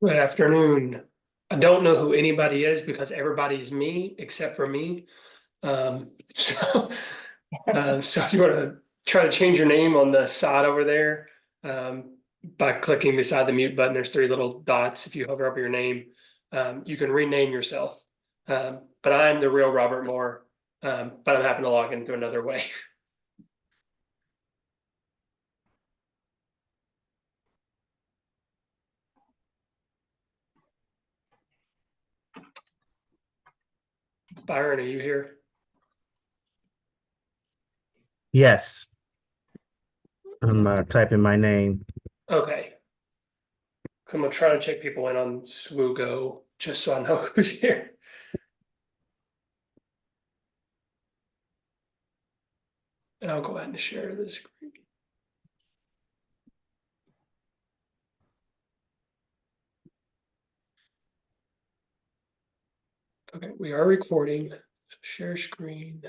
Good afternoon. I don't know who anybody is because everybody's me except for me. Um, so, so if you want to try to change your name on the side over there, by clicking beside the mute button, there's three little dots. If you hover over your name, you can rename yourself. But I'm the real Robert Moore, but I'm having to log into another way. Byron, are you here? Yes, I'm typing my name. Okay. I'm gonna try to check people in on SWOGO just so I know who's here. And I'll go ahead and share the screen. Okay, we are recording. So share screen.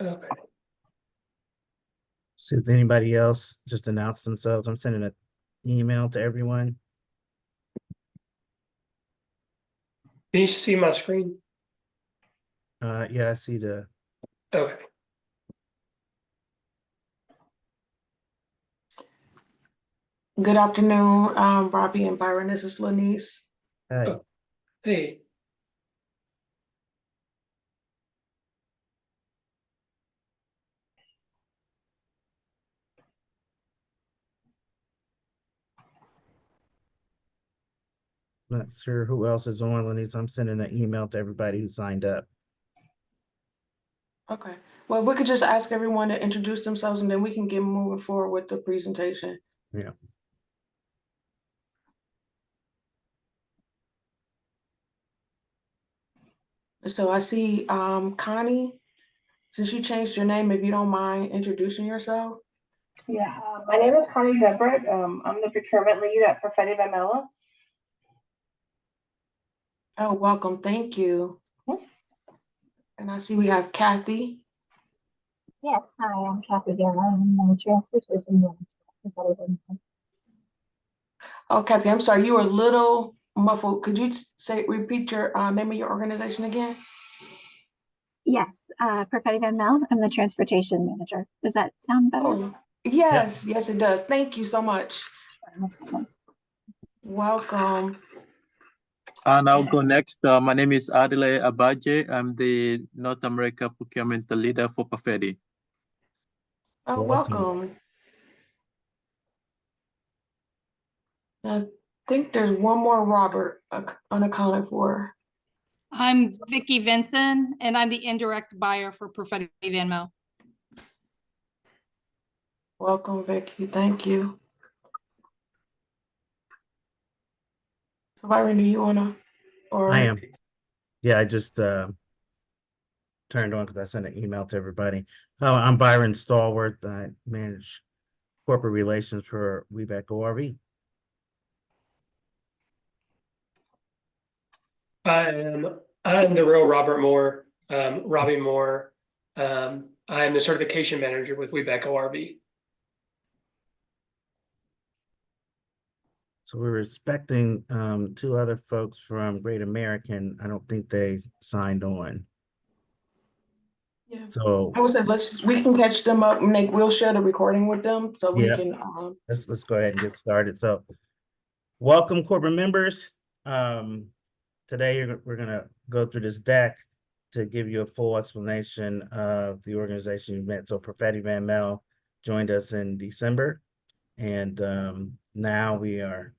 Okay. See if anybody else just announced themselves. I'm sending an email to everyone. Can you see my screen? Yeah, I see the. Okay. Good afternoon, Robbie and Byron. This is Lanice. Hi. Oh, hey. Not sure who else is on Lenny's. I'm sending an email to everybody who signed up. Okay. Well, if we could just ask everyone to introduce themselves and then we can get moving forward with the presentation. Yeah. So I see Connie, since you changed your name, if you don't mind introducing yourself. Yeah, my name is Connie Zebret. I'm the procurement lead at Prophetic ML. Oh, welcome. Thank you. And I see we have Kathy. Yes, hi, I'm Kathy Guerra. I'm the transportation manager. Oh, Kathy, I'm sorry, you were a little muffled. Could you repeat your name of your organization again? Yes, Prophetic ML. I'm the transportation manager. Does that sound better? Oh, yes, yes, it does. Thank you so much. Sure. Welcome. And I'll go next. My name is Adile Abaje. I'm the North America procurement leader for Perfetti. Oh, welcome. I think there's one more Robert unaccounted for. I'm Vicki Vinson, and I'm the indirect buyer for Prophetic Venmo. Welcome, Vicki. Thank you. So, Byron, do you wanna? Or I am. Yeah, I just turned on because I sent an email to everybody. I'm Byron Stallworth. I manage corporate relations for WeBack ORV. I'm the real Robert Moore, Robbie Moore. I'm the certification manager with WeBack ORV. So we were expecting two other folks from Great American. I don't think they signed on. yeah. So I would say we can catch them up and we'll share the recording with them so we yeah, can let's go ahead and get started. So welcome, corporate members. Today we're gonna go through this deck to give you a full explanation of the organization you met. So Prophetic Van Mel joined us in December, and now we are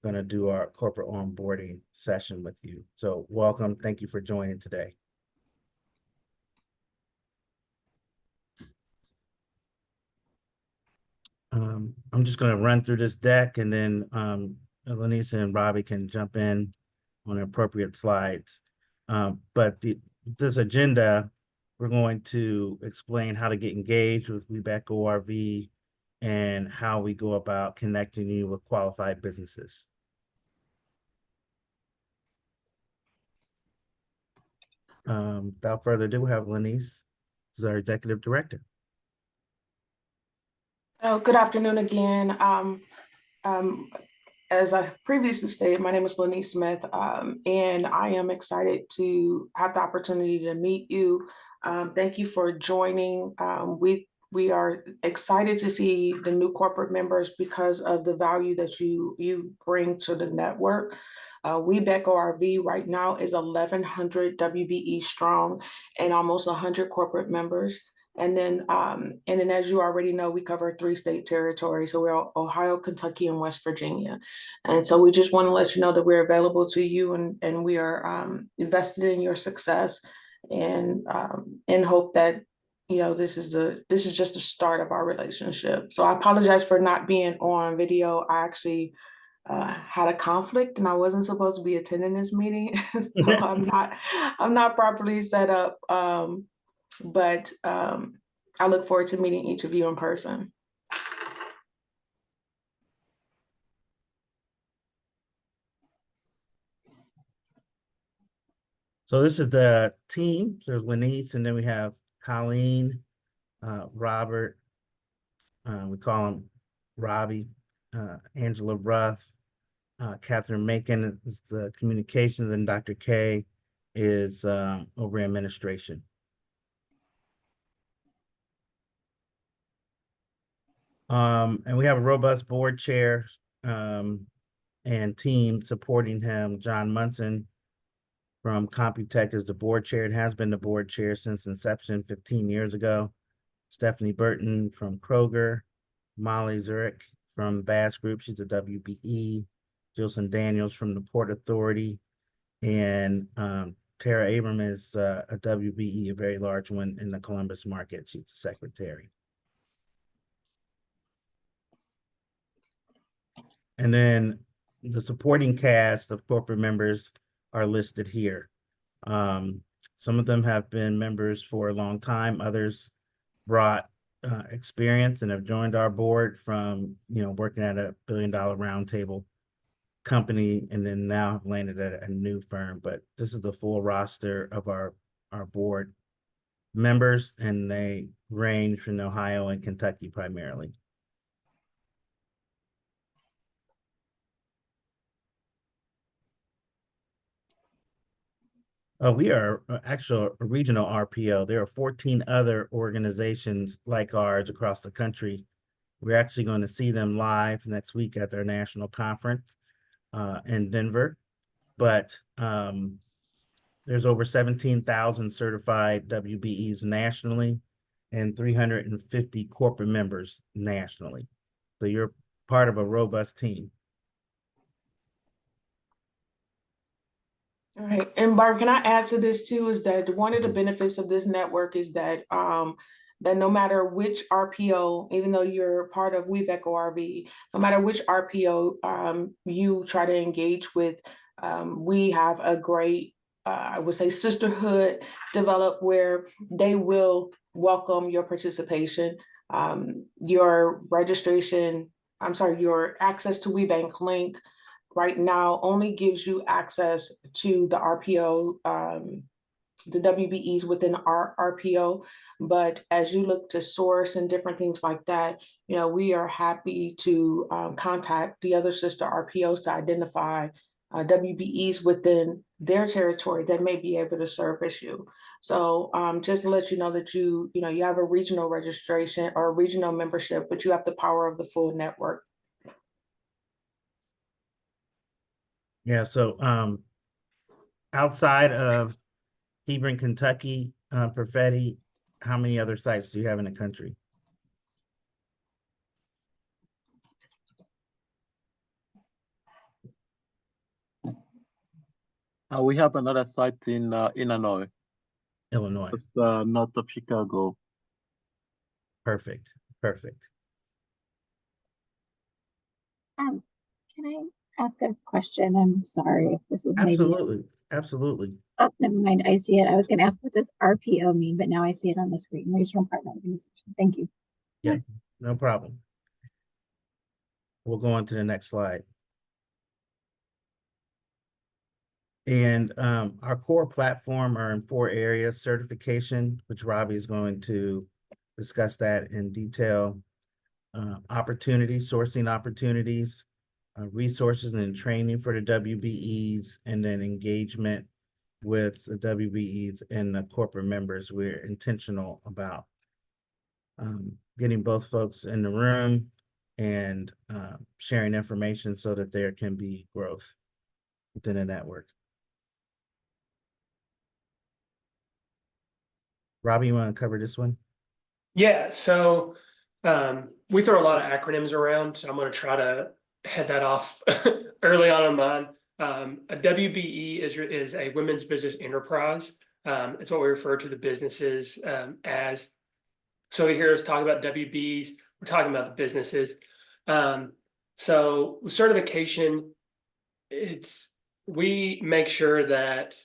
going to do our corporate onboarding session with you. So welcome. Thank you for joining today. I'm just gonna run through this deck and then Lanisa and Robbie can jump in on the appropriate slides. But this agenda, we're going to explain how to get engaged with WeBack ORV and how we go about connecting you with qualified businesses. Without further ado, we have Lanise, who's our executive director. Oh, good afternoon again. As I previously stated, my name is Lenise Smith, and I am excited to have the opportunity to meet you. Thank you for joining. We are excited to see the new corporate members because of the value that you bring to the network. WeBack ORV right now is 1,100 WBE strong and almost 100 corporate members. And then as you already know, we cover 3-state territory. So we're Ohio, Kentucky, and West Virginia. And so we just want to let you know that we're available to you and we are invested in your success and hope that, you know, this is just the start of our relationship. So I apologize for not being on video. I actually had a conflict and I wasn't supposed to be attending this meeting. So I'm not properly set up. But I look forward to meeting each of you in person. So this is the team. There's Lenise, and then we have Colleen, Robert, we call him Robbie, Angela Ruff, Catherine Macon is the communications, and Dr. K is over administration. And we have a robust board chair and team supporting him. John Munson from Computech is the board chair and has been the board chair since inception 15 years ago. Stephanie Burton from Kroger, Molly Zurich from Bass Group, she's a WBE, Jilson Daniels from the Port Authority, and Tara Abram is a WBE, a very large one in the Columbus market. She's the secretary. And then the supporting cast of corporate members are listed here. Some of them have been members for a long time. Others brought experience and have joined our board from, working at a billion-dollar roundtable company and then now have landed at a new firm. But this is the full roster of our board members, and they range from Ohio and Kentucky primarily. We are actually a regional RPO. There are 14 other organizations like ours across the country. We're actually going to see them live next week at their national conference in Denver. But there's over 17,000 certified WBEs nationally and 350 corporate members nationally. So you're part of a robust team. All right, and Barb, can I add to this too, is that one of the benefits of this network is that that no matter which RPO, even though you're part of WeBack ORV, no matter which RPO you try to engage with, we have a great, I would say, sisterhood developed where they will welcome your participation, your registration, your access to WeBank link right now only gives you access to the RPO, the WBEs within our RPO. But as you look to source and different things like that, we are happy to contact the other sister RPOs to identify WBEs within their territory that may be able to service you. So just to let you know that you have a regional registration or a regional membership, but you have the power of the full network. Yeah, so outside of Hebron, Kentucky, Perfetti, how many other sites do you have in the country? We have another site in Illinois. Illinois. It's north of Chicago. Perfect. Can I ask a question? I'm sorry if this is maybe. Absolutely, absolutely. Oh, never mind. I see it. I was going to ask what does RPO mean, but now I see it on the screen. Regional Partner Organization. Thank you. Yeah, no problem. We'll go on to the next slide. And our core platform are in 4 areas: certification, which Robbie is going to discuss that in detail, opportunities, sourcing opportunities, resources and training for the WBEs, and then engagement with the WBEs and the corporate members. We're intentional about getting both folks in the room and sharing information so that there can be growth within the network. Robbie, you want to cover this one? Yeah, so we throw a lot of acronyms around, so I'm going to try to head that off early on in mine. A WBE is a women's business enterprise. It's what we refer to the businesses as. So you hear us talk about WBs, we're talking about the businesses. So with certification, we make sure that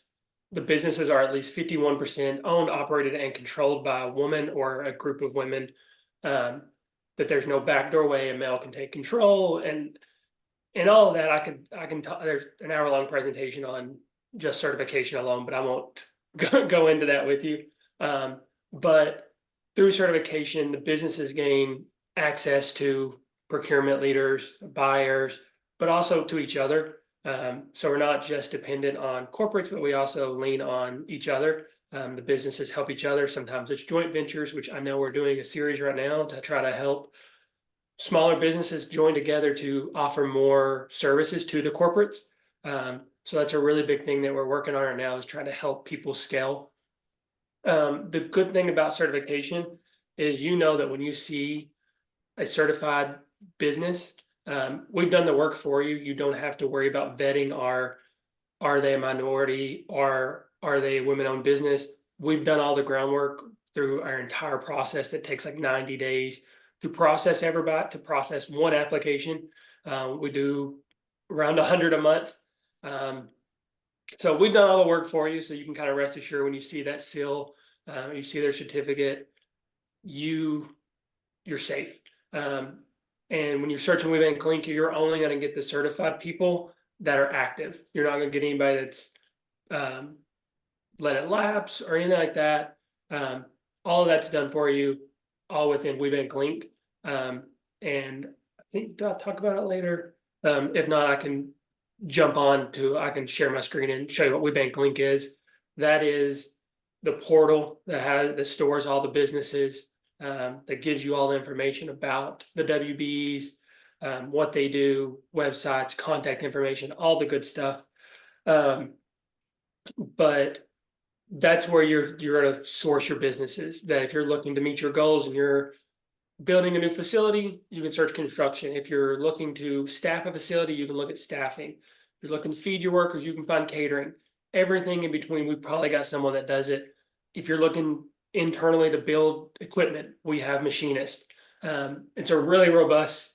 the businesses are at least 51% owned, operated, and controlled by a woman or a group of women. That there's no backdoor way a male can take control, and all of that. I can talk. There's an hour-long presentation on just certification alone, but I won't go into that with you. But through certification, the businesses gain access to procurement leaders, buyers, but also to each other. So we're not just dependent on corporates, but we also lean on each other. The businesses help each other. Sometimes it's joint ventures, which I know we're doing a series right now to try to help smaller businesses join together to offer more services to the corporates. So that's a really big thing that we're working on right now, is trying to help people scale. The good thing about certification is, that when you see a certified business, we've done the work for you. You don't have to worry about vetting are they a minority, or are they a women-owned business? We've done all the groundwork through our entire process that takes like 90 days to process to process one application. We do around 100 a month. So we've done all the work for you, so you can kind of rest assured when you see that seal, you see their certificate, you're safe. And when you're searching with Clink, you're only going to get the certified people that are active. You're not going to get anybody that's let it lapse or anything like that. All of that's done for you, all within WeBank Link. And I think I'll talk about it later. If not, I can I can share my screen and show you what WeBank Link is. That is the portal that stores all the businesses, that gives you all the information about the WBs, what they do, websites, contact information, all the good stuff. But that's where you're going to source your businesses. That if you're looking to meet your goals and you're building a new facility, you can search construction. If you're looking to staff a facility, you can look at staffing. If you're looking to feed your workers, you can find catering. Everything in between, we've probably got someone that does it. If you're looking internally to build equipment, we have machinists. It's a really robust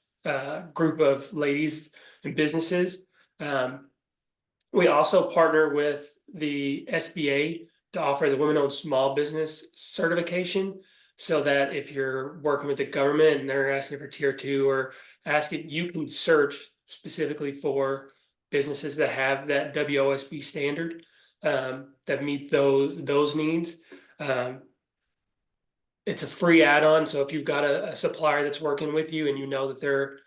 group of ladies and businesses. We also partner with the SBA to offer the Women-Owned Small Business certification, so that if you're working with the government and they're asking for tier 2 or asking, you can search specifically for businesses that have that WOSB standard, that meet those needs. It's a free add-on. So if you've got a supplier that's working with you and you know that they're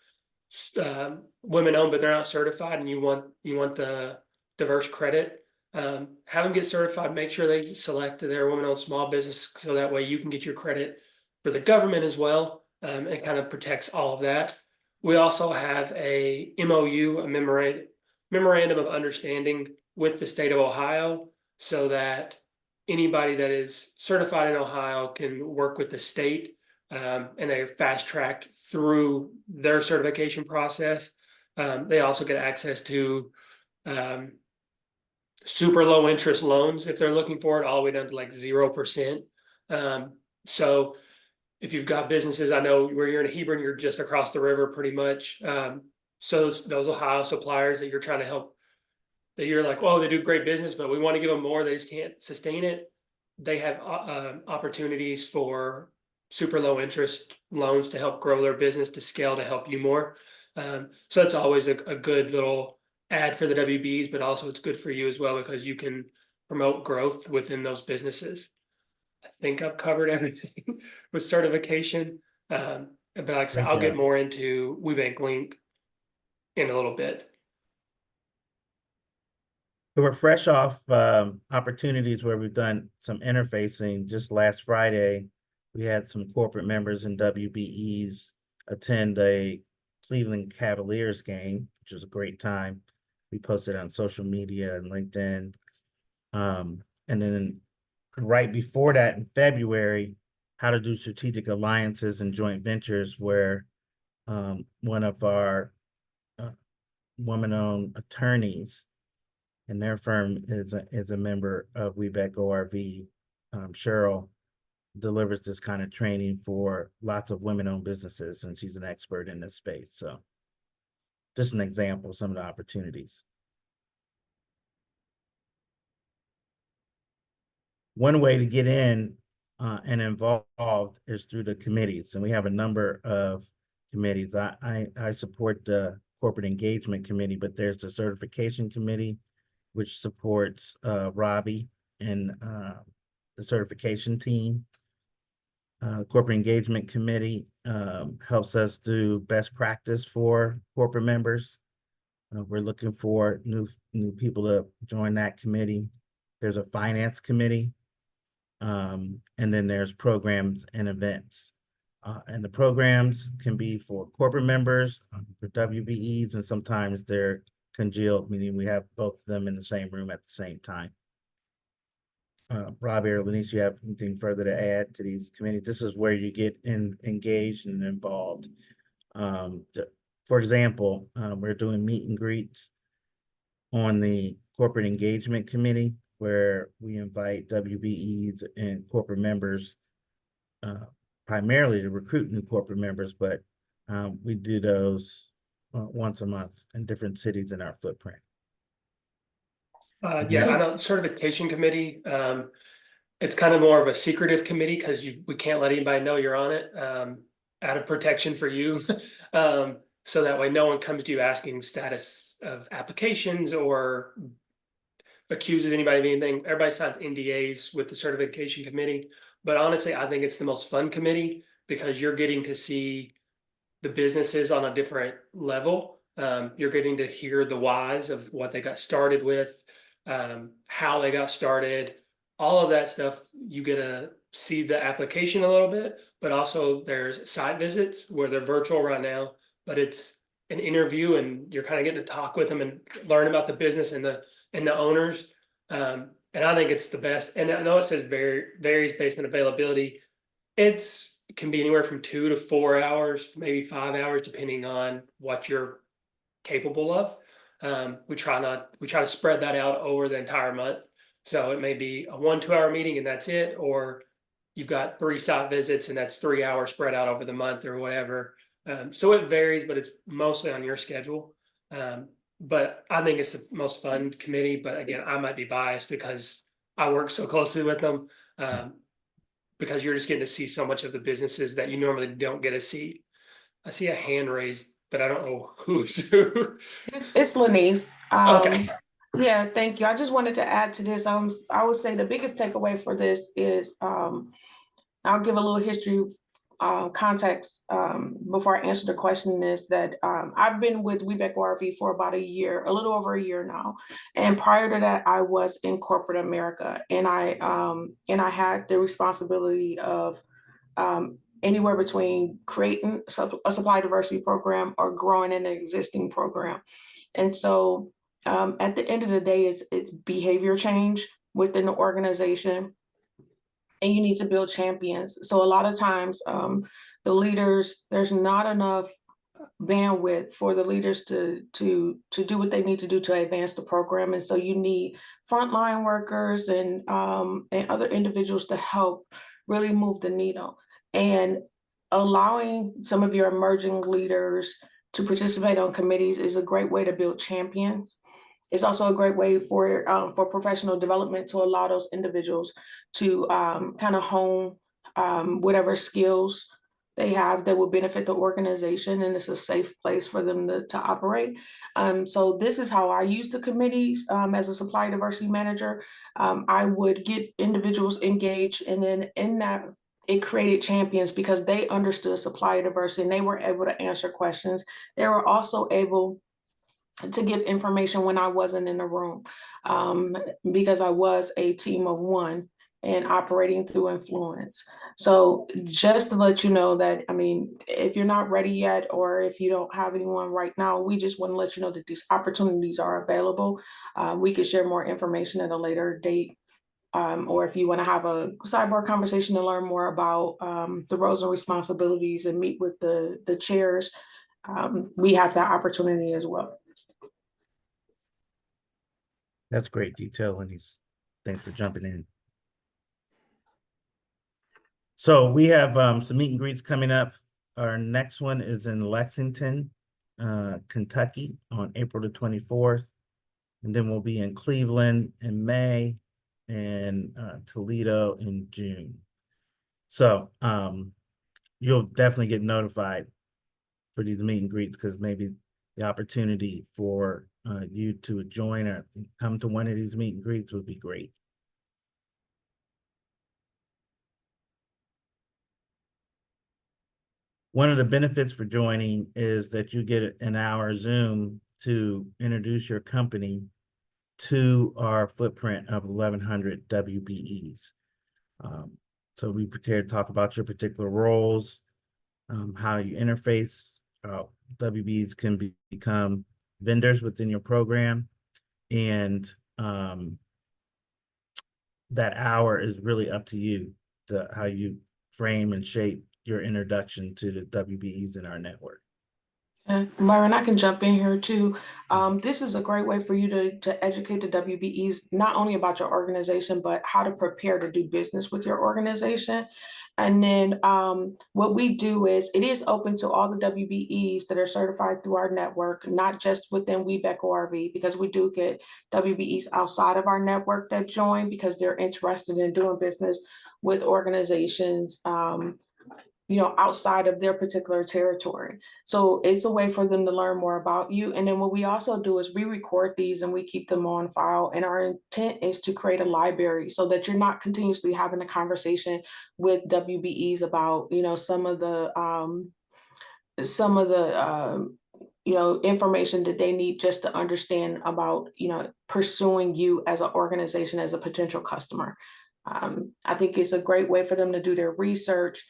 women-owned but they're not certified, and you want the diverse credit, have them get certified. Make sure they select their women-owned small business, so that way you can get your credit for the government as well. It kind of protects all of that. We also have a MOU, a memorandum of understanding with the state of Ohio, so that anybody that is certified in Ohio can work with the state, and they're fast-tracked through their certification process. They also get access to super low interest loans if they're looking for it, all the way down to like 0%. So if you've got businesses, I know where you're in Hebron, you're just across the river pretty much. So those Ohio suppliers that you're trying to help, that you're like, oh, they do great business, but we want to give them more, they just can't sustain it. They have opportunities for super low interest loans to help grow their business, to scale, to help you more. So it's always a good little ad for the WBs, but also it's good for you as well because you can promote growth within those businesses. I think I've covered everything with certification. But like I said, Great I'll get job. more into WeBank Link in a little bit. So we're fresh off opportunities where we've done some interfacing. Just last Friday, we had some corporate members and WBEs attend a Cleveland Cavaliers game, which was a great time. We posted on social media and LinkedIn. And then right before that in February, how to do strategic alliances and joint ventures, where one of our woman-owned attorneys and their firm is a member of WeBank ORV. Cheryl delivers this kind of training for lots of women-owned businesses, and she's an expert in this space. So just an example of some of the opportunities. One way to get in and involved is through the committees, and we have a number of committees. I support the corporate engagement committee, but there's the certification committee, which supports Robbie and the certification team. Corporate engagement committee helps us do best practice for corporate members. We're looking for new people to join that committee. There's a finance committee. And then there's programs and events. And the programs can be for corporate members, for WBEs, and sometimes they're congealed, meaning we have both of them in the same room at the same time. Robbie or Lanice, you have anything further to add to these committees? This is where you get engaged and involved. For example, we're doing meet and greets on the corporate engagement committee, where we invite WBEs and corporate members, primarily to recruit new corporate members, but we do those once a month in different cities in our footprint. Yeah, I know certification committee. It's kind of more of a secretive committee because we can't let anybody know you're on it, out of protection for you. So that way no one comes to you asking status of applications or accuses anybody of anything. Everybody signs NDAs with the certification committee. But honestly, I think it's the most fun committee because you're getting to see the businesses on a different level. You're getting to hear the whys of what they got started with, how they got started, all of that stuff. You get to see the application a little bit, but also there's site visits where they're virtual right now, but it's an interview and you're kind of getting to talk with them and learn about the business and the owners. And I think it's the best. And I know it says varies based on availability. It can be anywhere from 2 to 4 hours, maybe 5 hours, depending on what you're capable of. We try to spread that out over the entire month. So it may be a 1-2 hour meeting and that's it, or you've got 3 site visits and that's 3 hours spread out over the month or whatever. So it varies, but it's mostly on your schedule. But I think it's the most fun committee. But again, I might be biased because I work so closely with them. Because you're just getting to see so much of the businesses that you normally don't get to see. I see a hand raised, but I don't know who's who. It's Lanice. Okay. Yeah, thank you. I just wanted to add to this. I would say the biggest takeaway for this is I'll give a little history context before I answer the question, is that I've been with WeBank ORV for about a little over a year now. And prior to that, I was in corporate America, and I had the responsibility of anywhere between creating a supply diversity program or growing an existing program. And so at the end of the day, it's behavior change within the organization. And you need to build champions. So a lot of times the leaders, there's not enough bandwidth for the leaders to do what they need to do to advance the program. And so you need frontline workers and other individuals to help really move the needle. And allowing some of your emerging leaders to participate on committees is a great way to build champions. It's also a great way for professional development to allow those individuals to kind of hone whatever skills they have that will benefit the organization, and it's a safe place for them to operate. So this is how I use the committees as a supply diversity manager. I would get individuals engaged, and then in that, it created champions because they understood supply diversity and they were able to answer questions. They were also able to give information when I wasn't in the room, because I was a team of one and operating through influence. So just to let you know that, I mean, if you're not ready yet, or if you don't have anyone right now, we just want to let you know that these opportunities are available. We could share more information at a later date. Or if you want to have a sidebar conversation to learn more about the roles and responsibilities and meet with the chairs, we have that opportunity as well. That's great detail, Lenise. Thanks for jumping in. So we have some meet and greets coming up. Our next one is in Lexington, Kentucky on April the 24th. And then we'll be in Cleveland in May and Toledo in June. So you'll definitely get notified for these meet and greets, because maybe the opportunity for you to join or come to one of these meet and greets would be great. One of the benefits for joining is that you get an hour Zoom to introduce your company to our footprint of 1,100 WBEs. So we prepare to talk about your particular roles, how you interface, how WBEs can become vendors within your program. And that hour is really up to you, to how you frame and shape your introduction to the WBEs in our network. Myron, I can jump in here too. This is a great way for you to educate the WBEs, not only about your organization, but how to prepare to do business with your organization. And then what we do is, it is open to all the WBEs that are certified through our network, not just within WBEC ORV, because we do get WBEs outside of our network that join because they're interested in doing business with organizations outside of their particular territory. So it's a way for them to learn more about you. And then what we also do is we record these and we keep them on file. And our intent is to create a library so that you're not continuously having a conversation with WBEs about, some of the information that they need just to understand about, pursuing you as an organization, as a potential customer. I think it's a great way for them to do their research,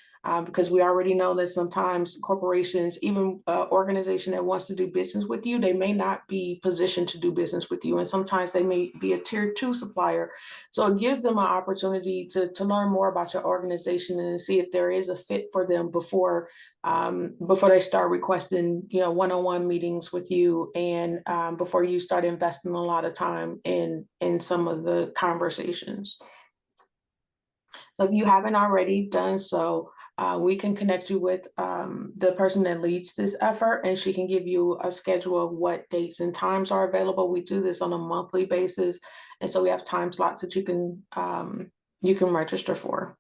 because we already know that sometimes corporations, even an organization that wants to do business with you, they may not be positioned to do business with you. And sometimes they may be a tier 2 supplier. So it gives them an opportunity to learn more about your organization and see if there is a fit for them before they start requesting, one-on-one meetings with you, and before you start investing a lot of time in some of the conversations. So if you haven't already done so, we can connect you with the person that leads this effort, and she can give you a schedule of what dates and times are available. We do this on a monthly basis, and so we have time slots that you can register for.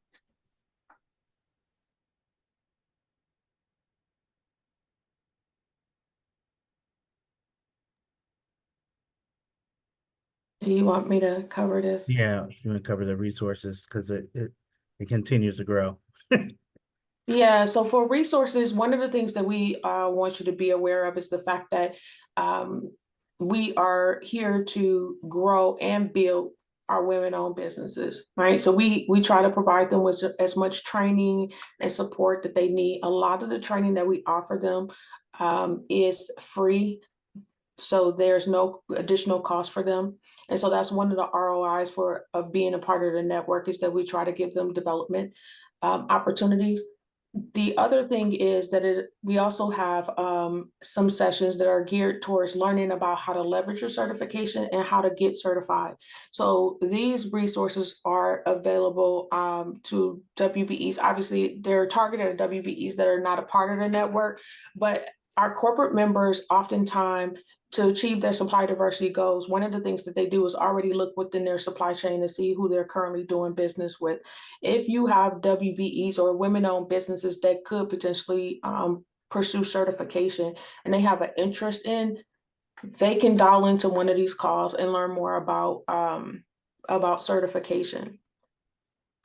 Do you want me to cover this? Yeah, you want to cover the resources, because it continues to grow. Yeah, so for resources, one of the things that we want you to be aware of is the fact that we are here to grow and build our women-owned businesses, right? So we try to provide them with as much training and support that they need. A lot of the training that we offer them is free, so there's no additional cost for them. And so that's one of the ROIs of being a part of the network, is that we try to give them development opportunities. The other thing is that we also have some sessions that are geared towards learning about how to leverage your certification and how to get certified. So these resources are available to WBEs. Obviously, they're targeted at WBEs that are not a part of the network, but our corporate members oftentimes, to achieve their supply diversity goals, one of the things that they do is already look within their supply chain to see who they're currently doing business with. If you have WBEs or women-owned businesses that could potentially pursue certification and they have an interest in, they can dial into one of these calls and learn more about certification.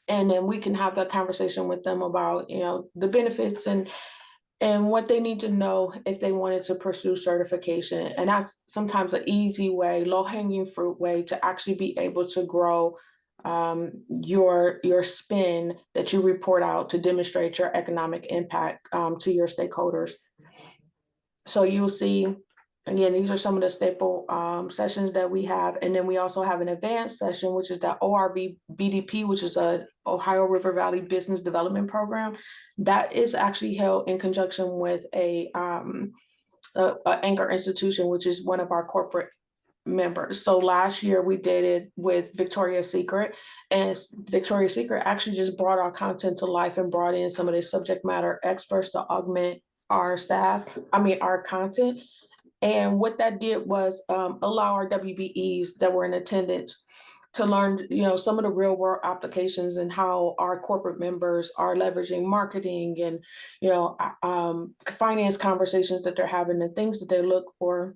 And then we can have that conversation with them about, the benefits and what they need to know if they wanted to pursue certification. And that's sometimes an easy way, low-hanging fruit way to actually be able to grow your spend that you report out to demonstrate your economic impact to your stakeholders. So you'll see, again, these are some of the staple sessions that we have. And then we also have an advanced session, which is the ORV BDP, which is a Ohio River Valley Business Development Program. That is actually held in conjunction with a anchor institution, which is one of our corporate members. So last year we did it with Victoria's Secret, and Victoria's Secret actually just brought our content to life and brought in some of the subject matter experts to augment our our content. And what that did was allow our WBEs that were in attendance to learn, some of the real world applications and how our corporate members are leveraging marketing and, finance conversations that they're having and things that they look for,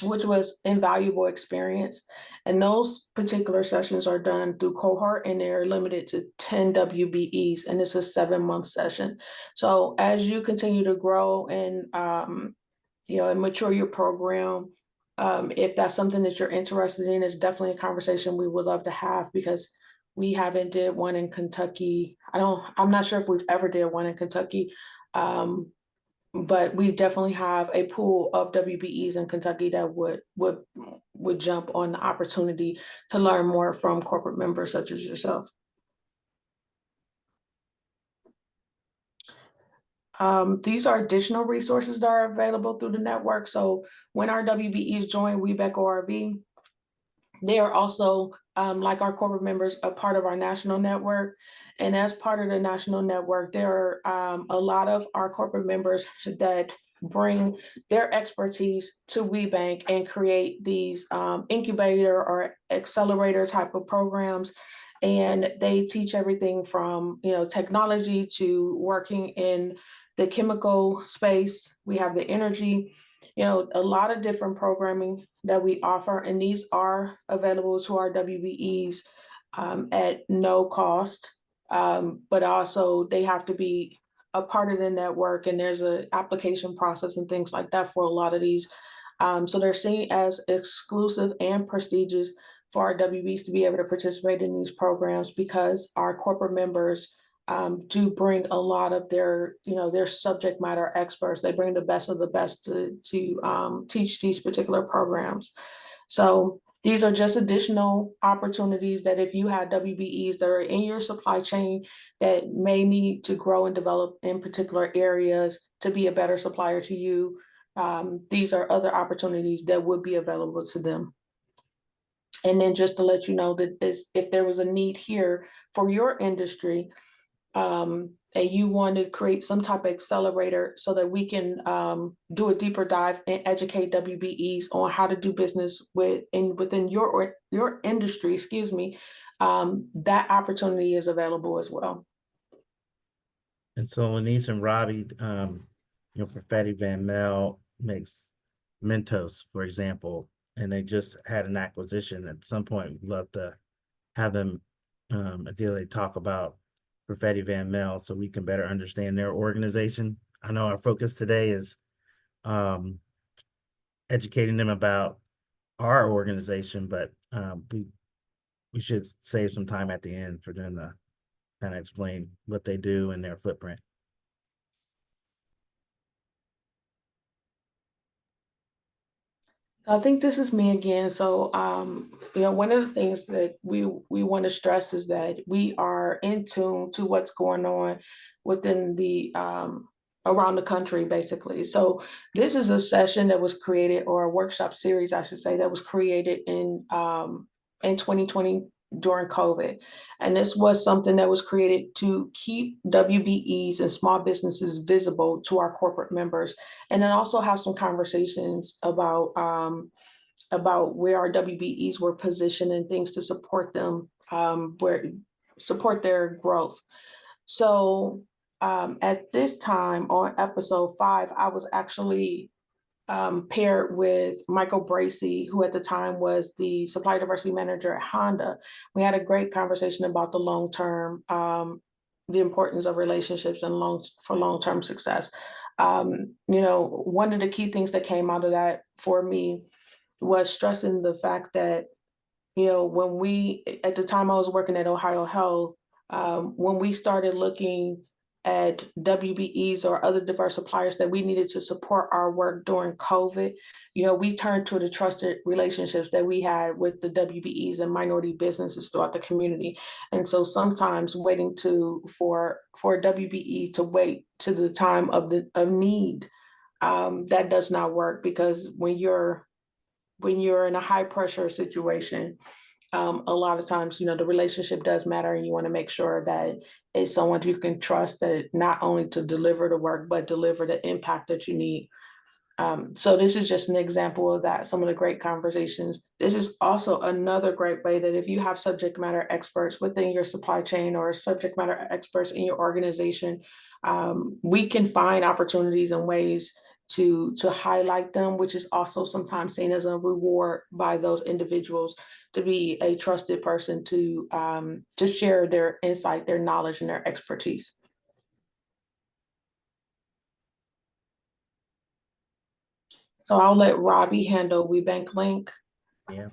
which was invaluable experience. And those particular sessions are done through cohort, and they're limited to 10 WBEs, and it's a 7-month session. So as you continue to grow and and mature your program, if that's something that you're interested in, it's definitely a conversation we would love to have, because we haven't did one in Kentucky. I'm not sure if we've ever did one in Kentucky, but we definitely have a pool of WBEs in Kentucky that would jump on the opportunity to learn more from corporate members such as yourself. These are additional resources that are available through the network. So when our WBEs join WeBEC ORV, they are also, like our corporate members, a part of our national network. And as part of the national network, there are a lot of our corporate members that bring their expertise to WeBank and create these incubator or accelerator type of programs. And they teach everything from, technology to working in the chemical space. We have the energy, a lot of different programming that we offer, and these are available to our WBEs at no cost, but also they have to be a part of the network, and there's an application process and things like that for a lot of these. So they're seen as exclusive and prestigious for our WBs to be able to participate in these programs, because our corporate members do bring a lot of their subject matter experts. They bring the best of the best to teach these particular programs. So these are just additional opportunities that if you have WBEs that are in your supply chain that may need to grow and develop in particular areas to be a better supplier to you, these are other opportunities that would be available to them. And then just to let you know that if there was a need here for your industry, and you want to create some type of accelerator so that we can do a deeper dive and educate WBEs on how to do business within your industry, that opportunity is available as well. And so Lanice and Robbie, Perfetti Van Mel makes Mentos, for example, and they just had an acquisition. At some point, we'd love to have them ideally talk about Perfetti Van Mel so we can better understand their organization. I know our focus today is educating them about our organization, but we should save some time at the end for them to kind of explain what they do and their footprint. I think this is me again. So, one of the things that we want to stress is that we are in tune to what's going on within the around the country, basically. So this is a session that was created, or a workshop series, I should say, that was created in 2021 during COVID. And this was something that was created to keep WBEs and small businesses visible to our corporate members. And then also have some conversations about where our WBEs were positioned and things to support them, support their growth. So at this time on episode 5, I was actually paired with Michael Bracey, who at the time was the supply diversity manager at Honda. We had a great conversation about the long-term, the importance of relationships and long-term success. One of the key things that came out of that for me was stressing the fact that, at the time I was working at Ohio Health, when we started looking at WBEs or other diverse suppliers that we needed to support our work during COVID, we turned to the trusted relationships that we had with the WBEs and minority businesses throughout the community. And so sometimes waiting for a WBE to wait to the time of need, that does not work, because when you're in a high pressure situation, a lot of times, the relationship does matter, and you want to make sure that it's someone you can trust, that not only to deliver the work, but deliver the impact that you need. So this is just an example of that, some of the great conversations. This is also another great way that if you have subject matter experts within your supply chain or subject matter experts in your organization, we can find opportunities and ways to highlight them, which is also sometimes seen as a reward by those individuals to be a trusted person to share their insight, their knowledge, and their expertise. So I'll let Robbie handle WeBank Link. Yeah.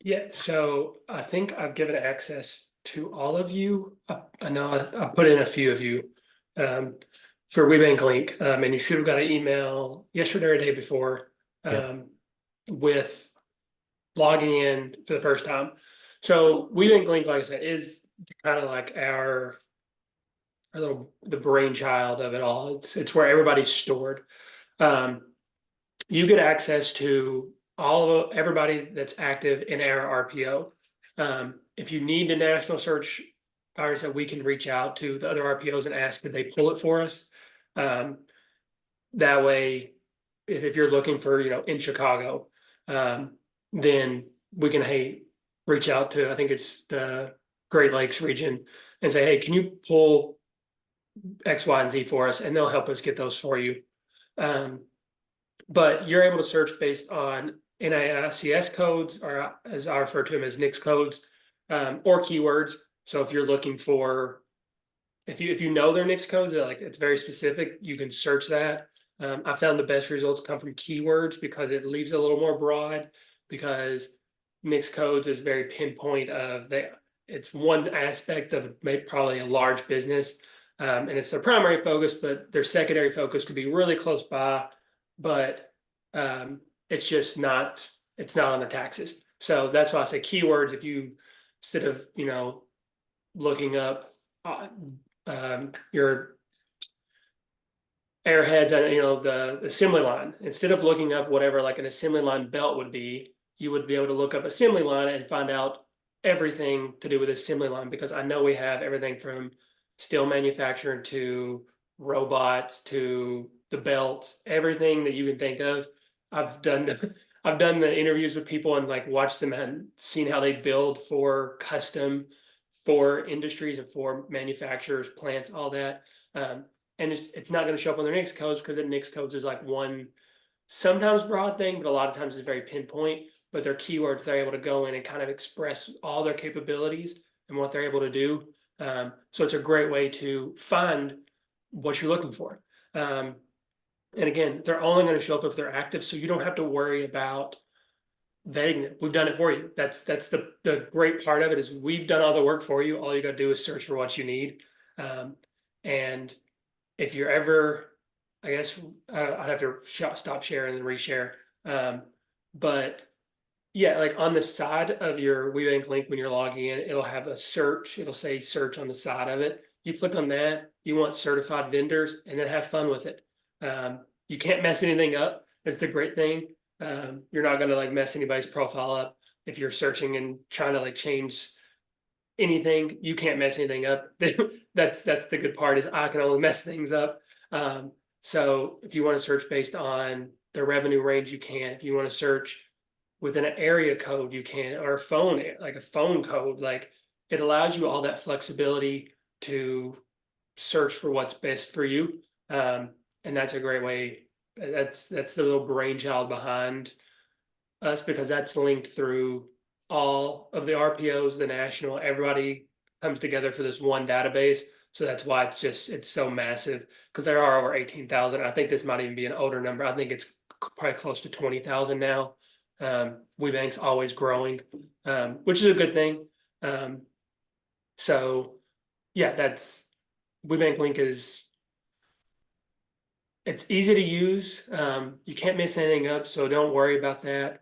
Yeah, so I think I've given access to all of you. I know I put in a few of you for WeBank Link, and you should have got an email yesterday or the day before with logging in for the first time. So WeBank Link, like I said, is kind of like the brainchild of it all. It's where everybody's stored. You get access to everybody that's active in our RPO. If you need the national search buyers, that we can reach out to the other RPOs and ask that they pull it for us. That way, if you're looking for, in Chicago, then we can, reach out to, I think it's the Great Lakes region, and say, hey, can you pull X, Y, and Z for us? And they'll help us get those for you. But you're able to search based on NAICS codes, or as I refer to them as NICS codes, or keywords. So if you're looking for, if you know their NICS codes, it's very specific, you can search that. I found the best results come from keywords because it leaves it a little more broad, because NICS codes is very pinpoint of it's one aspect of probably a large business, and it's their primary focus, but their secondary focus could be really close by, but it's just not, it's not on the taxes. So that's why I say keywords. If you, instead of looking up your airheads and the assembly line, instead of looking up whatever like an assembly line belt would be, you would be able to look up assembly line and find out everything to do with assembly line, because I know we have everything from steel manufacturing to robots to the belts, everything that you can think of. I've done the interviews with people and watched them and seen how they build for custom, for industries and for manufacturers, plants, all that. And it's not going to show up on their NICS codes, because the NICS codes is one sometimes broad thing, but a lot of times it's very pinpoint. But their keywords, they're able to go in and kind of express all their capabilities and what they're able to do. So it's a great way to find what you're looking for. And again, they're only going to show up if they're active, so you don't have to worry about vetting them. We've done it for you. That's the great part of it, is we've done all the work for you. All you got to do is search for what you need. And if you're ever, I guess I'd have to stop sharing and reshare. But yeah, on the side of your WeBank link, when you're logging in, it'll have a search. It'll say search on the side of it. You click on that. You want certified vendors, and then have fun with it. You can't mess anything up. That's the great thing. You're not going to mess anybody's profile up if you're searching and trying to change anything. You can't mess anything up. That's the good part, is I can only mess things up. So if you want to search based on the revenue range, you can. If you want to search within an area code, you can, or a phone, like a phone code, like it allows you all that flexibility to search for what's best for you. And that's a great way. That's the little brainchild behind us, because that's linked through all of the RPOs, the national, everybody comes together for this one database. So that's why it's so massive, because there are over 18,000. I think this might even be an older number. I think it's probably close to 20,000 now. WeBank's always growing, which is a good thing. So yeah, that's WeBank Link it's easy to use. You can't mess anything up, so don't worry about that.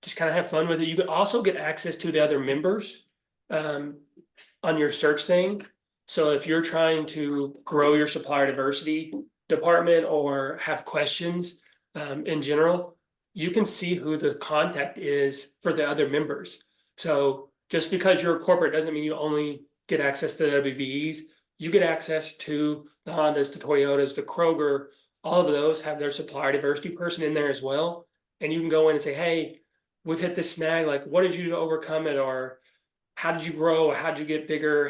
Just kind of have fun with it. You can also get access to the other members on your search thing. So if you're trying to grow your supplier diversity department or have questions in general, you can see who the contact is for the other members. So just because you're a corporate doesn't mean you only get access to the WBEs. You get access to the Hondas, the Toyotas, the Kroger. All of those have their supplier diversity person in there as well. And you can go in and say, hey, we've hit this snag. Like, what did you do to overcome it? Or how did you grow? How did you get bigger?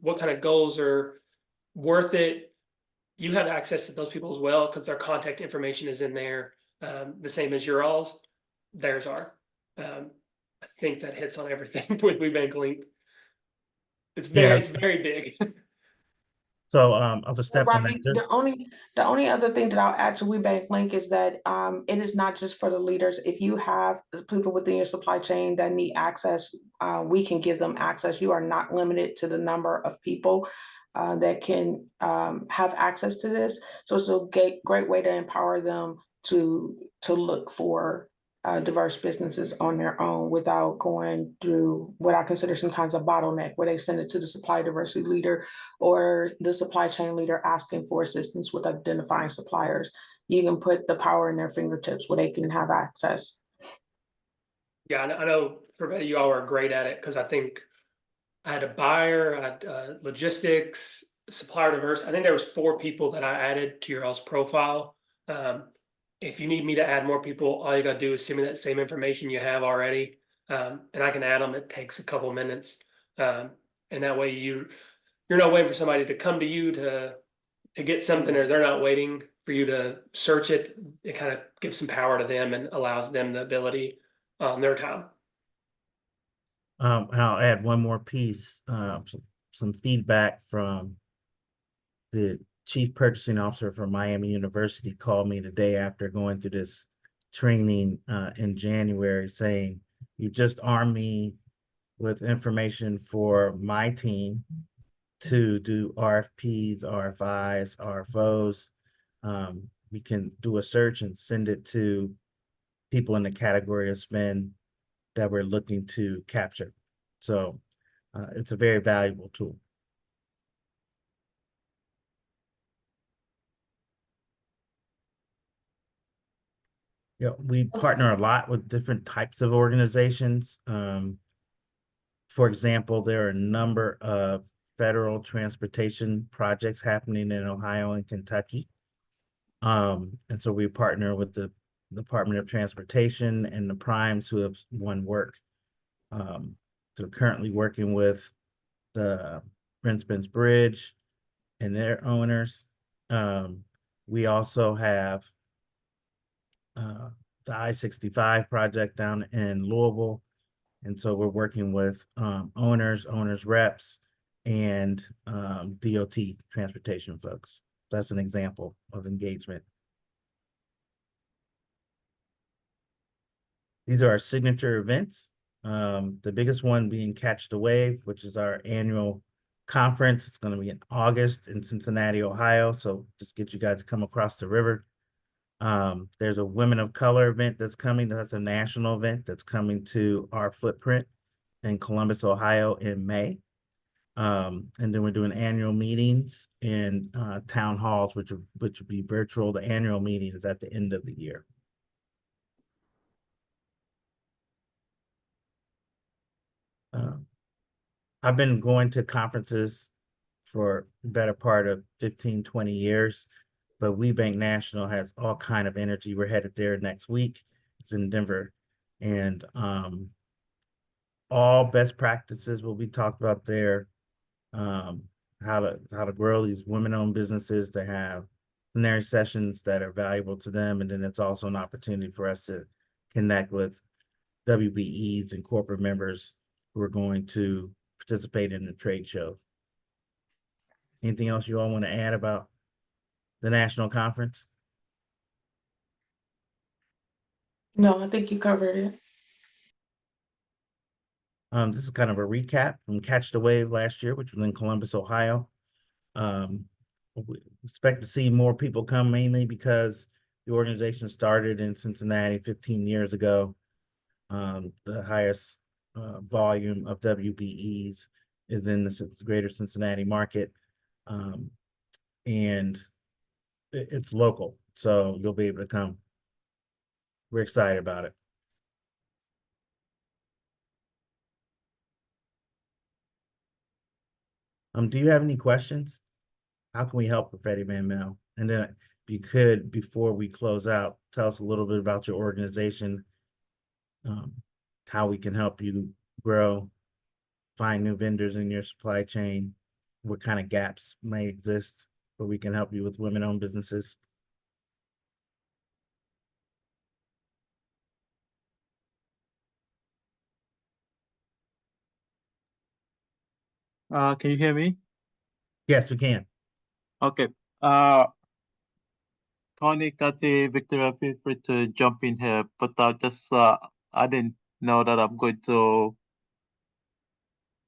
What kind of goals are worth it? You have access to those people as well, because their contact information is in there, the same as your all's. Theirs are. I think that hits on everything with WeBank Link. It's very big. So I'll just step on that. Robbie, the only other thing that I'll add to WeBank Link is that it is not just for the leaders. If you have people within your supply chain that need access, we can give them access. You are not limited to the number of people that can have access to this. So it's a great way to empower them to look for diverse businesses on their own without going through what I consider sometimes a bottleneck, where they send it to the supply diversity leader or the supply chain leader asking for assistance with identifying suppliers. You can put the power in their fingertips where they can have access. Yeah, I know for Betty, you all are great at it, because I think I had a buyer, I had logistics, supplier diverse. I think there was 4 people that I added to your all's profile. If you need me to add more people, all you got to do is send me that same information you have already, and I can add them. It takes a couple minutes, and that way you're not waiting for somebody to come to you to get something, or they're not waiting for you to search it. It kind of gives some power to them and allows them the ability on their time. And I'll add one more piece, some feedback from the chief purchasing officer from Miami University called me the day after going through this training in January, saying, you just armed me with information for my team to do RFPs, RFIs, RFOs. We can do a search and send it to people in the category of spend that we're looking to capture. So it's a very valuable tool. Yeah, we partner a lot with different types of organizations. For example, there are a number of federal transportation projects happening in Ohio and Kentucky. And so we partner with the Department of Transportation and the primes who have won work. So currently working with the Prince Spence Bridge and their owners. We also have the I-65 project down in Louisville. And so we're working with owners reps, and DOT transportation folks. That's an example of engagement. These are our signature events. The biggest one being Catch the Wave, which is our annual conference. It's going to be in August in Cincinnati, Ohio. So just get you guys to come across the river. There's a Women of Color event that's coming. That's a national event that's coming to our footprint in Columbus, Ohio in May. And then we're doing annual meetings in town halls, which would be virtual. The annual meeting is at the end of the year. I've been going to conferences for the better part of 15, 20 years, but WeBank National has all kind of energy. We're headed there next week. It's in Denver. And all best practices will be talked about there. How to grow these women-owned businesses, to have plenary sessions that are valuable to them. And then it's also an opportunity for us to connect with WBEs and corporate members who are going to participate in the trade show. Anything else you all want to add about the national conference? No, I think you covered it. This is kind of a recap from Catch the Wave last year, which was in Columbus, Ohio. We expect to see more people come, mainly because the organization started in Cincinnati 15 years ago. The highest volume of WBEs is in the greater Cincinnati market. And it's local, so you'll be able to come. We're excited about it. Do you have any questions? How can we help with Freddie Van Mel? And then if you could, before we close out, tell us a little bit about your organization, how we can help you grow, find new vendors in your supply chain, what kind of gaps may exist where we can help you with women-owned businesses. Can you hear me? Yes, we can. Okay. Connie, Kathy, Victoria, feel free to jump in here, but I didn't know that I'm going to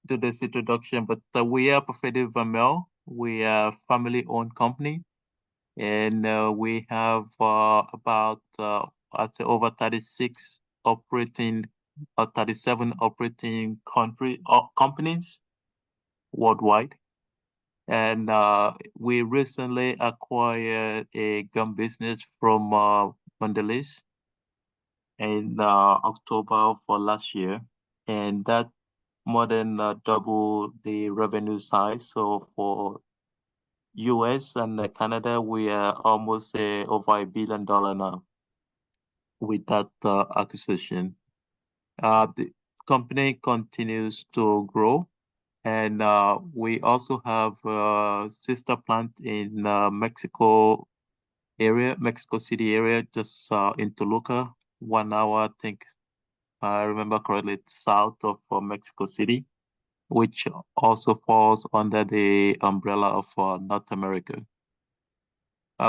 do this introduction, but we are Perfetti Vermel. We are a family-owned company, and we have about I'd say over 36 operating, 37 operating companies worldwide. And we recently acquired a gum business from Mondelez in October for last year, and that more than double the revenue size. So for US and Canada, we are almost over $1 billion now with that acquisition. The company continues to grow, and we also have a sister plant in Mexico City area, just in Toluca, 1 hour, I think, if I remember correctly, it's south of Mexico City, which also falls under the umbrella of North America.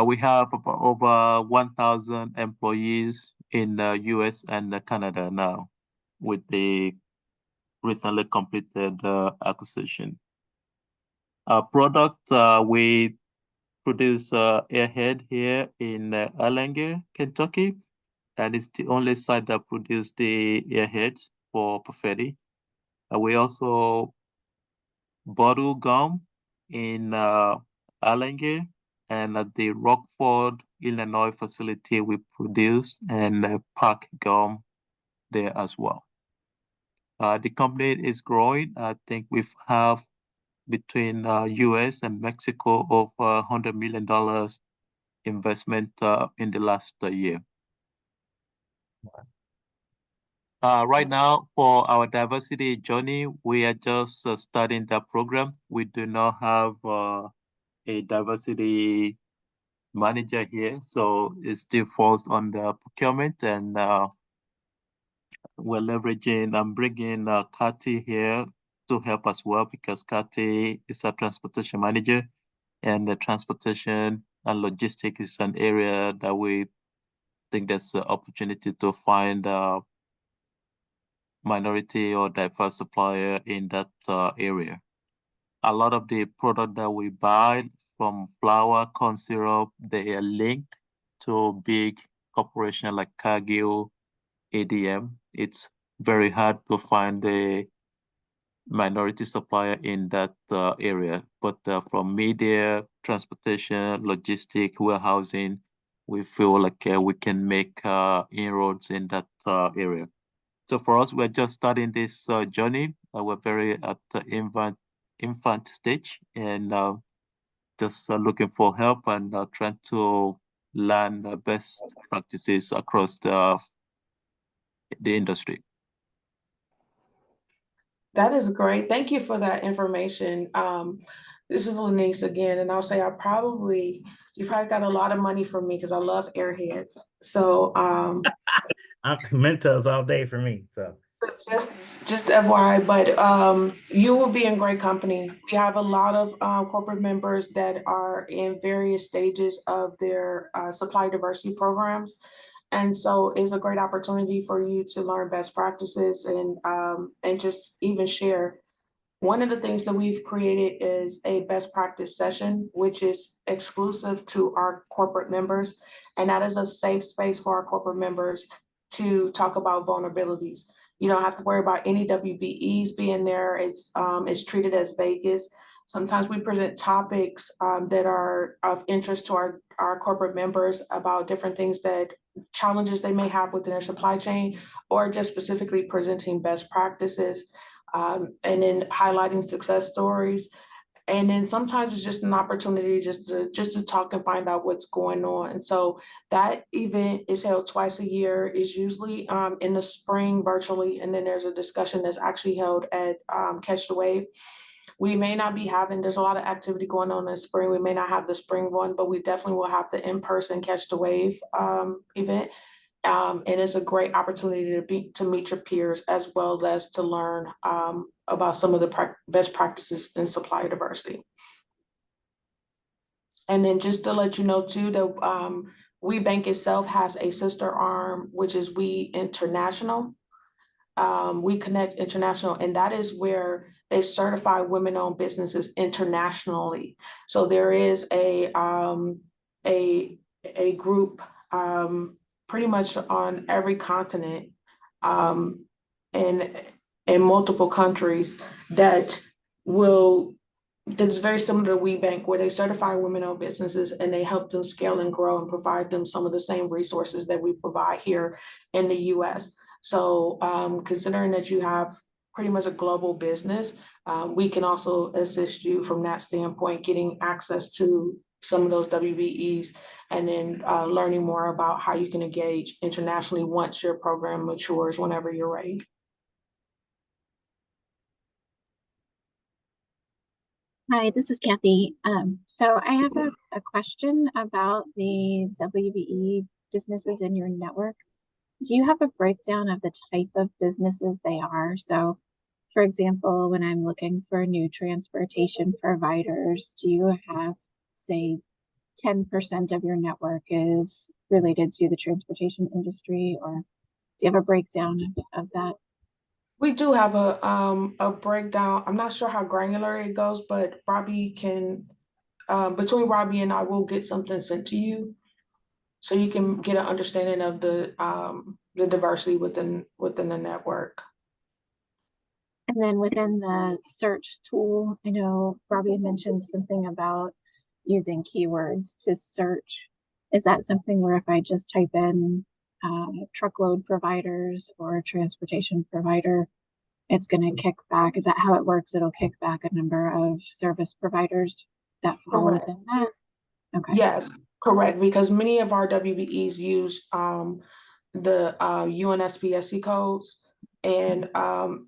We have about over 1,000 employees in the US and Canada now with the recently completed acquisition. Our product, we produce airhead here in Erlanger, Kentucky, and it's the only site that produces the airheads for Perfetti. We also bottle gum in Erlanger, and at the Rockford, Illinois facility, we produce and pack gum there as well. The company is growing. I think we have between US and Mexico over $100 million investment in the last year. Right now, for our diversity journey, we are just starting the program. We do not have a diversity manager here, so it still falls under procurement, and we're leveraging and bringing Kathy here to help as well, because Kathy is a transportation manager, and the transportation and logistics is an area that we think there's an opportunity to find minority or diverse supplier in that area. A lot of the product that we buy from flour, corn syrup, they are linked to big corporation like Cargill, ADM. It's very hard to find a minority supplier in that area. But from media, transportation, logistic, warehousing, we feel like we can make inroads in that area. So for us, we're just starting this journey. we're very at the infant stage, and just looking for help and trying to learn the best practices across the industry. That is great. Thank you for that information. This is Lanice again, and I'll say you've probably got a lot of money from me because I love airheads. So Mentos all day for me. So just FYI, but you will be in great company. We have a lot of corporate members that are in various stages of their supply diversity programs. And so it's a great opportunity for you to learn best practices and just even share. One of the things that we've created is a best practice session, which is exclusive to our corporate members. And that is a safe space for our corporate members to talk about vulnerabilities. You don't have to worry about any WBEs being there. It's treated as Vegas. Sometimes we present topics that are of interest to our corporate members about different things that challenges they may have within their supply chain, or just specifically presenting best practices. And then highlighting success stories. And then sometimes it's just an opportunity just to talk and find out what's going on. And so that event is held twice a year. It's usually in the spring virtually, and then there's a discussion that's actually held at Catch the Wave. We may not be having, there's a lot of activity going on in the spring. We may not have the spring one, but we definitely will have the in-person Catch the Wave event. And it's a great opportunity to meet your peers as well as to learn about some of the best practices in supply diversity. And then just to let you know too, that WeBank itself has a sister arm, which is We International. We Connect International, and that is where they certify women-owned businesses internationally. So there is a group pretty much on every continent and in multiple countries that's very similar to WeBank, where they certify women-owned businesses and they help them scale and grow and provide them some of the same resources that we provide here in the US. So considering that you have pretty much a global business, we can also assist you from that standpoint, getting access to some of those WBEs, and then learning more about how you can engage internationally once your program matures, whenever you're ready. Hi, this is Kathy. So I have a question about the WBE businesses in your network. Do you have a breakdown of the type of businesses they are? So, for example, when I'm looking for new transportation providers, do you have, say, 10% of your network is related to the transportation industry, or do you have a breakdown of that? We do have a breakdown. I'm not sure how granular it goes, but Robbie can, between Robbie and I, will get something sent to you so you can get an understanding of the diversity within the network. And then within the search tool, I know Robbie mentioned something about using keywords to search. Is that something where if I just type in truckload providers or transportation provider, it's going to kick back? Is that how it works? It'll kick back a number of service providers that fall within that? Okay. Yes, correct. Because many of our WBEs use the UNSPSC codes. And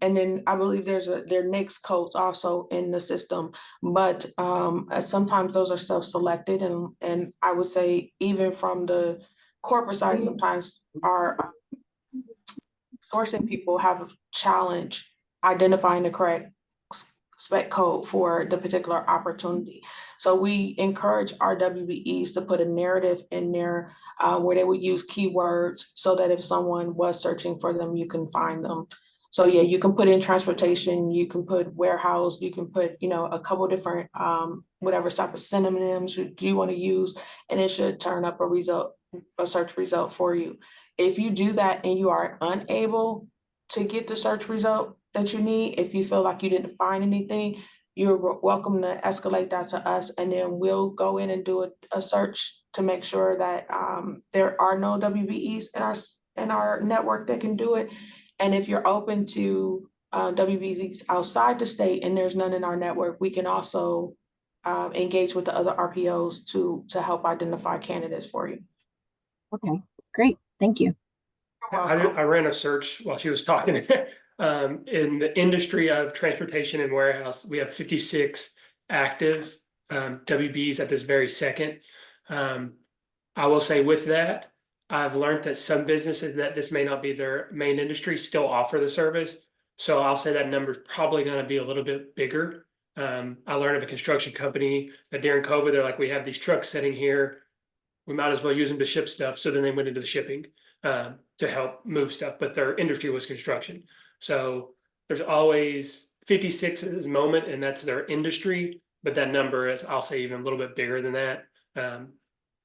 then I believe their NAICS codes also in the system, but sometimes those are self-selected, and I would say even from the corporate side, sometimes our sourcing people have a challenge identifying the correct spec code for the particular opportunity. So we encourage our WBEs to put a narrative in there where they would use keywords so that if someone was searching for them, you can find them. So yeah, you can put in transportation, you can put warehouse, you can put, a couple different whatever type of synonyms you want to use, and it should turn up a search result for you. If you do that and you are unable to get the search result that you need, if you feel like you didn't find anything, you're welcome to escalate that to us, and then we'll go in and do a search to make sure that there are no WBEs in our network that can do it. And if you're open to WBZs outside the state and there's none in our network, we can also engage with the other RPOs to help identify candidates for you. Okay, great. Thank you. You're welcome. I ran a search while she was talking. In the industry of transportation and warehouse, we have 56 active WBs at this very second. I will say with that, I've learned that some businesses that this may not be their main industry still offer the service. So I'll say that number is probably going to be a little bit bigger. I learned of a construction company that during COVID, they're like, we have these trucks sitting here. We might as well use them to ship stuff. So then they went into the shipping to help move stuff, but their industry was construction. So there's always 56 at this moment, and that's their industry. But that number is, I'll say, even a little bit bigger than that.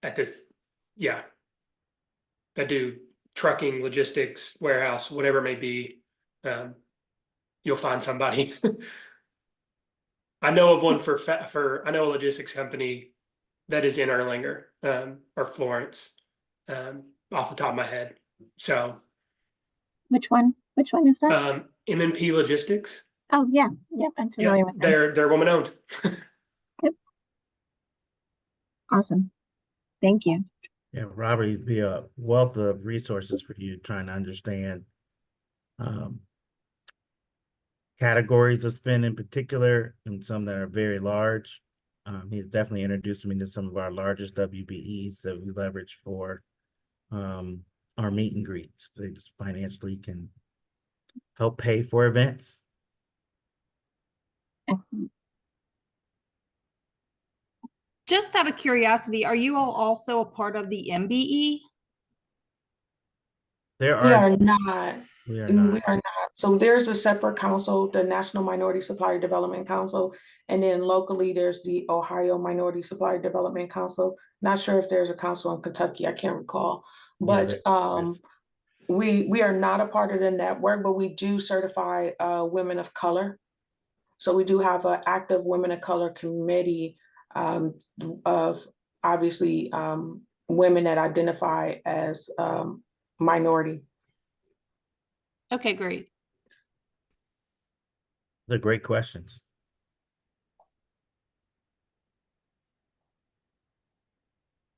At this, yeah, that do trucking, logistics, warehouse, whatever it may be. You'll find somebody. I know of one for I know a logistics company that is in Erlanger or Florence off the top of my head. So Which one? Which one is that? MNP Logistics. Oh, yeah. Yep, I'm Yeah, familiar with them. they're woman owned. Awesome. Thank you. Yeah, Robert, he'd be a wealth of resources for you trying to understand categories of spend in particular, and some that are very large. He's definitely introduced me to some of our largest WBEs that we leverage for our meet and greets. They just financially can help pay for events. Excellent. Just out of curiosity, are you all also a part of the MBE? There We are, are not. we are We not. are not. So there's a separate council, the National Minority Supplier Development Council, and then locally there's the Ohio Minority Supplier Development Council. Not sure if there's a council in Kentucky, I can't recall. Yeah, But there is. we are not a part of the network, but we do certify women of color. So we do have an active women of color committee of obviously women that identify as minority. Okay, great. They're great questions.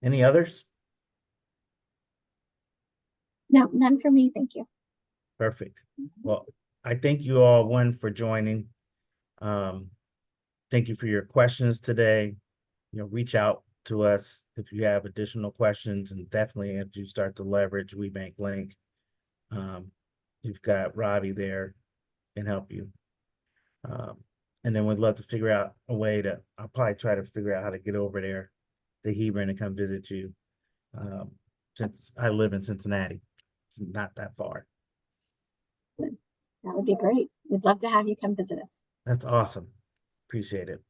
Any others? No, none for me. Thank you. Perfect. Well, I thank you all, one, for joining. Thank you for your questions today. Reach out to us if you have additional questions, and definitely as you start to leverage WeBank Link, you've got Robbie there and help you. And then we'd love to figure out a way to, I'll probably try to figure out how to get over there to Hebron and come visit you. Since I live in Cincinnati, it's not that far. That would be great. We'd love to have you come visit us. That's awesome. Appreciate it.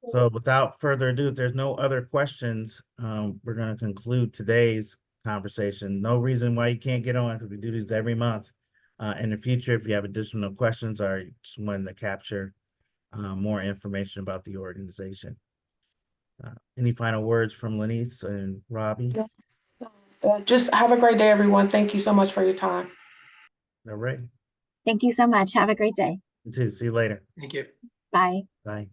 So without further ado, if there's no other questions, we're going to conclude today's conversation. No reason why you can't get on, because we do these every month. In the future, if you have additional questions or just wanting to capture more information about the organization. Any final words from Lanice and Robbie? Just have a great day, everyone. Thank you so much for your time. All right. Thank you so much. Have a great day. You too. See you later. Thank you. Bye. Bye.